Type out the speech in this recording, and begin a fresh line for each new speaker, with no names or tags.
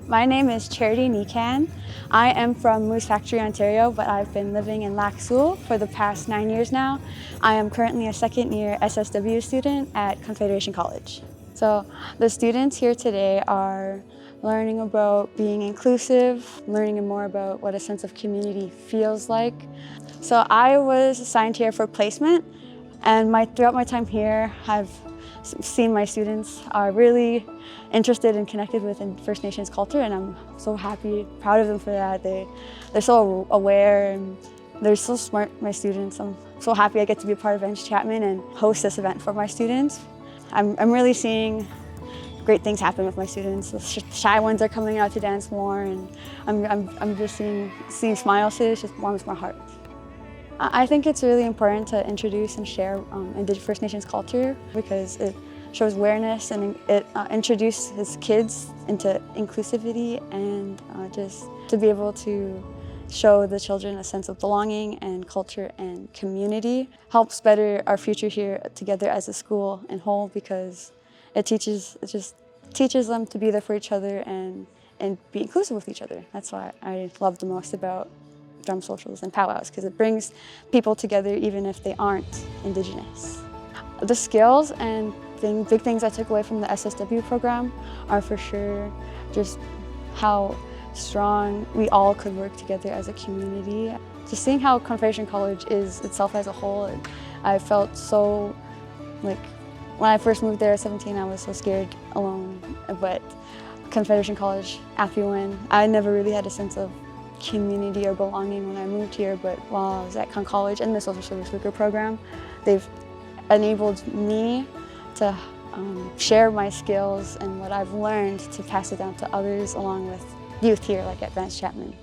My name is Charity Necan. I am from Moose Factory, Ontario, but I've been living in Lac Seul for the past 9 years now. I am currently a second-year SSW student at Confederation College. So the students here today are learning about being inclusive, learning more about what a sense of community feels like. So I was assigned here for placement, and throughout my time here, I've seen my students are really interested and connected with First Nations culture, and I'm so happy, proud of them for that. They're so aware and they're so smart, my students. I'm so happy I get to be a part of Vance Chapman and host this event for my students. I'm really seeing great things happen with my students. The shy ones are coming out to dance more, and I'm just seeing smiles today. It just warms my heart. I think it's really important to introduce and share Indigenous First Nations culture because it shows awareness and it introduces kids into inclusivity and just to be able to show the children a sense of belonging and culture and community helps better our future here together as a school and whole because it just teaches them to be there for each other and be inclusive with each other. That's what I love the most about drum socials and powwows because it brings people together even if they aren't Indigenous. The skills and big things I took away from the SSW program are for sure just how strong we all could work together as a community. Just seeing how Confederation College is itself as a whole, I felt so like when I first moved there at 17 I was so scared alone, but Confederation College after we went, I never really had a sense of community or belonging when I moved here, but while I was at Con College and the Social Service Worker program, they've enabled me to share my skills and what I've learned to pass it down to others along with youth here like at Vance Chapman.